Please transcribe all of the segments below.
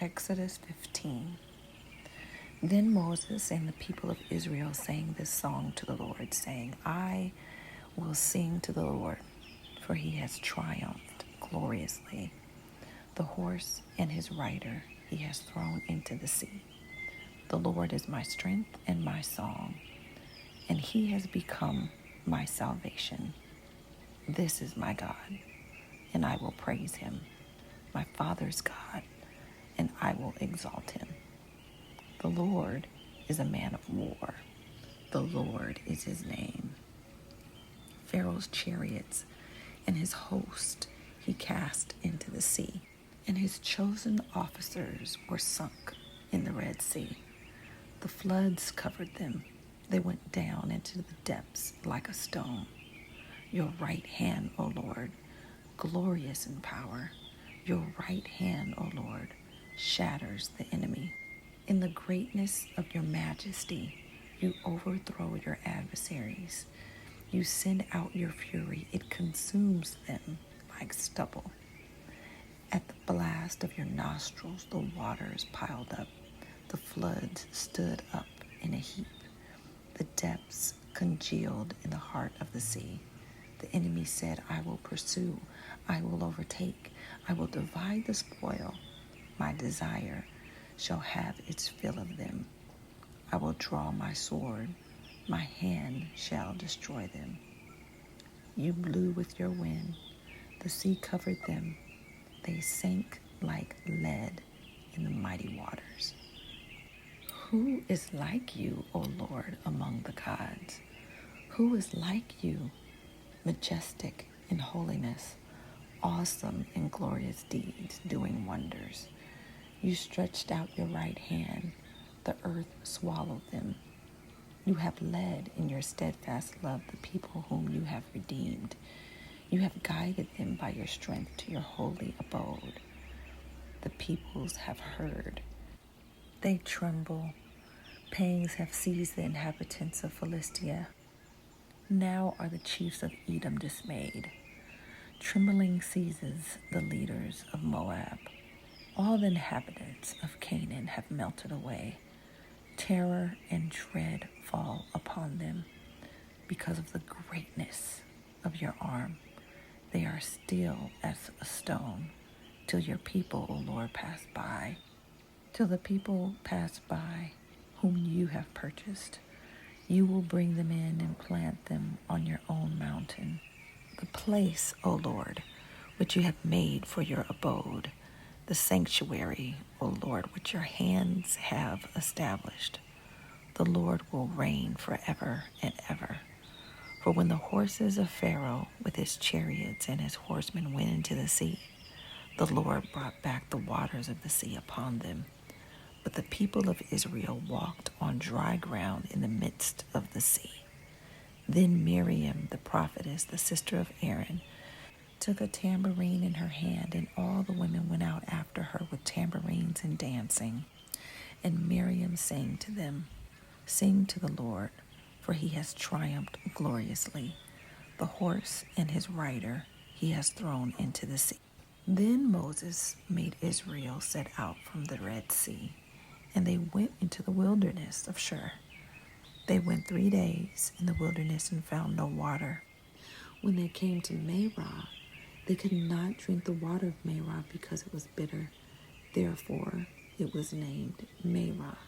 Exodus 15. Then Moses and the people of Israel sang this song to the Lord, saying, I will sing to the Lord, for he has triumphed gloriously. The horse and his rider he has thrown into the sea. The Lord is my strength and my song, and he has become my salvation. This is my God, and I will praise him, my Father's God, and I will exalt him. The Lord is a man of war. The Lord is his name. Pharaoh's chariots and his host he cast into the sea, and his chosen officers were sunk in the Red Sea. The floods covered them. They went down into the depths like a stone. Your right hand, O Lord, glorious in power. Your right hand, O Lord, shatters the enemy. In the greatness of your majesty, you overthrow your adversaries. You send out your fury. It consumes them like stubble. At the blast of your nostrils, the waters piled up. The floods stood up in a heap. The depths congealed in the heart of the sea. The enemy said, I will pursue. I will overtake. I will divide the spoil. My desire shall have its fill of them. I will draw my sword. My hand shall destroy them. You blew with your wind. The sea covered them. They sank like lead in the mighty waters. Who is like you, O Lord, among the gods? Who is like you, majestic in holiness, awesome in glorious deeds, doing wonders? You stretched out your right hand. The earth swallowed them. You have led in your steadfast love the people whom you have redeemed. You have guided them by your strength to your holy abode. The peoples have heard. They tremble. Pangs have seized the inhabitants of Philistia. Now are the chiefs of Edom dismayed. Trembling seizes the leaders of Moab. All the inhabitants of Canaan have melted away. Terror and dread fall upon them because of the greatness of your arm. They are still as a stone till your people, O Lord, pass by. Till the people pass by whom you have purchased. You will bring them in and plant them on your own mountain. The place, O Lord, which you have made for your abode, the sanctuary, O Lord, which your hands have established. The Lord will reign forever and ever. For when the horses of Pharaoh with his chariots and his horsemen went into the sea, the Lord brought back the waters of the sea upon them. But the people of Israel walked on dry ground in the midst of the sea. Then Miriam, the prophetess, the sister of Aaron, took a tambourine in her hand, and all the women went out after her with tambourines and dancing. And Miriam sang to them, Sing to the Lord, for he has triumphed gloriously. The horse and his rider he has thrown into the sea. Then Moses made Israel set out from the Red Sea, and they went into the wilderness of Shur. They went 3 days in the wilderness and found no water. When they came to Merah, they could not drink the water of Merah because it was bitter. Therefore, it was named Merah.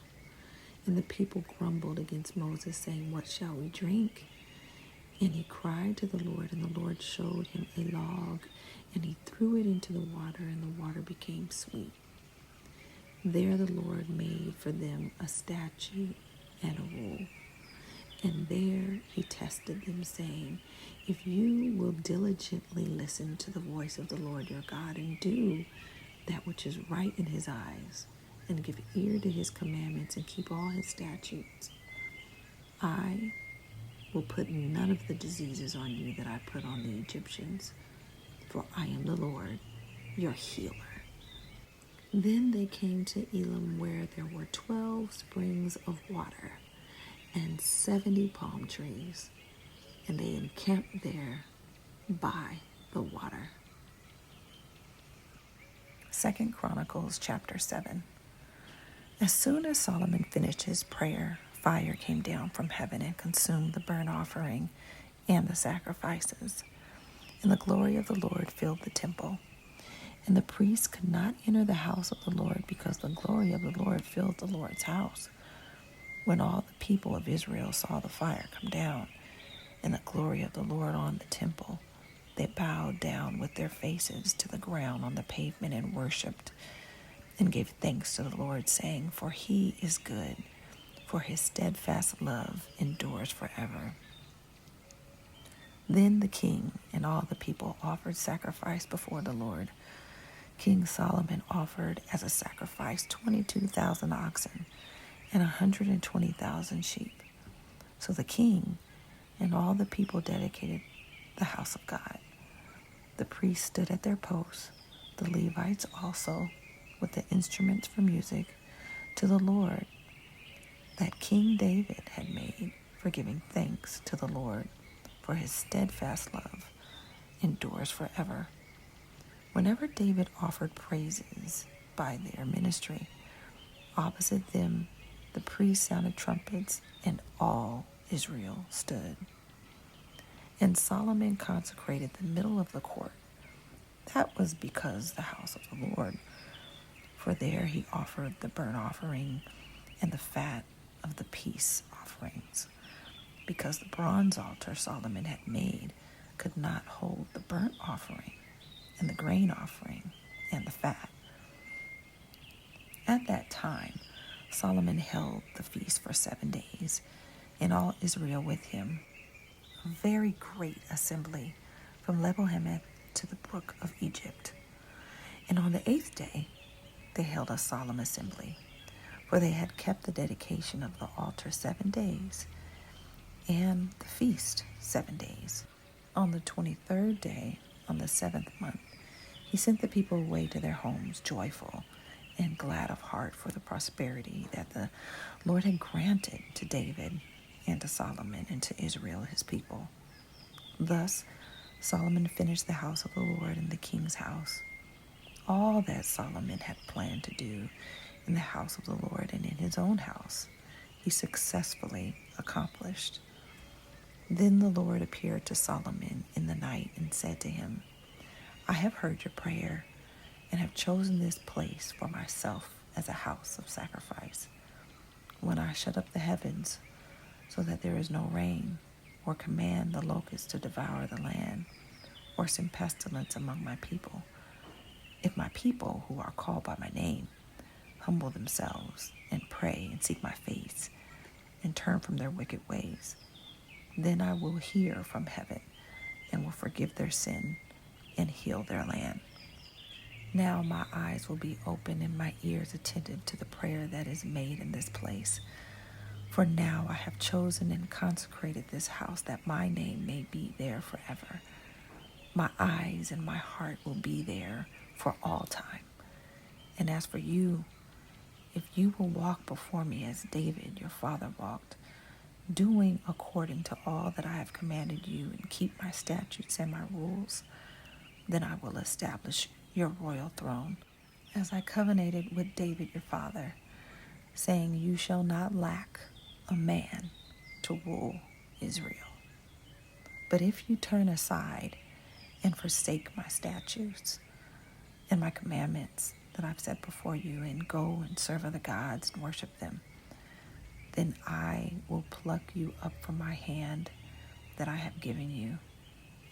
And the people grumbled against Moses, saying, What shall we drink? And he cried to the Lord, and the Lord showed him a log, and he threw it into the water, and the water became sweet. There the Lord made for them a statute and a rule. And there he tested them, saying, If you will diligently listen to the voice of the Lord your God, and do that which is right in his eyes, and give ear to his commandments, and keep all his statutes, I will put none of the diseases on you that I put on the Egyptians, for I am the Lord, your healer. Then they came to Elim, where there were 12 springs of water and 70 palm trees, and they encamped there by the water. Chronicles chapter 7. As soon as Solomon finished his prayer, fire came down from heaven and consumed the burnt offering and the sacrifices. And the glory of the Lord filled the temple. And the priests could not enter the house of the Lord because the glory of the Lord filled the Lord's house. When all the people of Israel saw the fire come down and the glory of the Lord on the temple, they bowed down with their faces to the ground on the pavement and worshipped and gave thanks to the Lord, saying, "For he is good, for his steadfast love endures forever." Then the king and all the people offered sacrifice before the Lord. King Solomon offered as a sacrifice 22,000 oxen and 120,000 sheep. So the king and all the people dedicated the house of God. The priests stood at their posts, the Levites also, with the instruments for music, to the Lord that King David had made, for giving thanks to the Lord, for his steadfast love endures forever. Whenever David offered praises by their ministry, opposite them the priests sounded trumpets, and all Israel stood. And Solomon consecrated the middle of the court. That was because the house of the Lord, for there he offered the burnt offering and the fat of the peace offerings, because the bronze altar Solomon had made could not hold the burnt offering and the grain offering and the fat. At that time, Solomon held the feast for 7 days, and all Israel with him, a very great assembly from Lebo-hamath to the brook of Egypt. And on the 8th day, they held a solemn assembly, for they had kept the dedication of the altar 7 days, and the feast 7 days. On the 23rd day, on the 7th month, he sent the people away to their homes, joyful and glad of heart for the prosperity that the Lord had granted to David and to Solomon and to Israel, his people. Thus, Solomon finished the house of the Lord and the king's house. All that Solomon had planned to do in the house of the Lord and in his own house, he successfully accomplished. Then the Lord appeared to Solomon in the night and said to him, "I have heard your prayer and have chosen this place for myself as a house of sacrifice. When I shut up the heavens so that there is no rain, or command the locusts to devour the land, or send pestilence among my people, if my people who are called by my name humble themselves and pray and seek my face and turn from their wicked ways, then I will hear from heaven and will forgive their sin and heal their land. Now my eyes will be open and my ears attentive to the prayer that is made in this place. For now I have chosen and consecrated this house that my name may be there forever. My eyes and my heart will be there for all time. And as for you, if you will walk before me as David your father walked, doing according to all that I have commanded you and keep my statutes and my rules, then I will establish your royal throne, as I covenanted with David your father, saying, you shall not lack a man to rule Israel. But if you turn aside and forsake my statutes and my commandments that I've set before you, and go and serve other gods and worship them, then I will pluck you up from my hand that I have given you,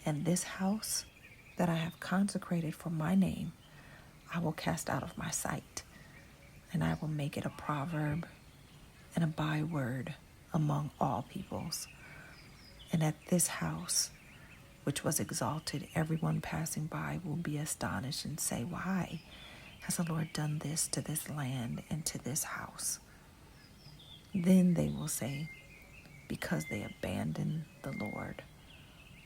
and this house that I have consecrated for my name I will cast out of my sight, and I will make it a proverb and a byword among all peoples. And at this house, which was exalted, everyone passing by will be astonished and say, why has the Lord done this to this land and to this house? Then they will say, because they abandoned the Lord,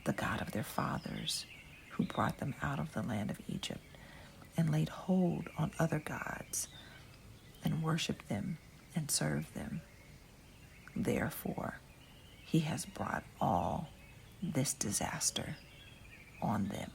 the God of their fathers, who brought them out of the land of Egypt, and laid hold on other gods, and worshiped them and served them. Therefore, he has brought all this disaster on them.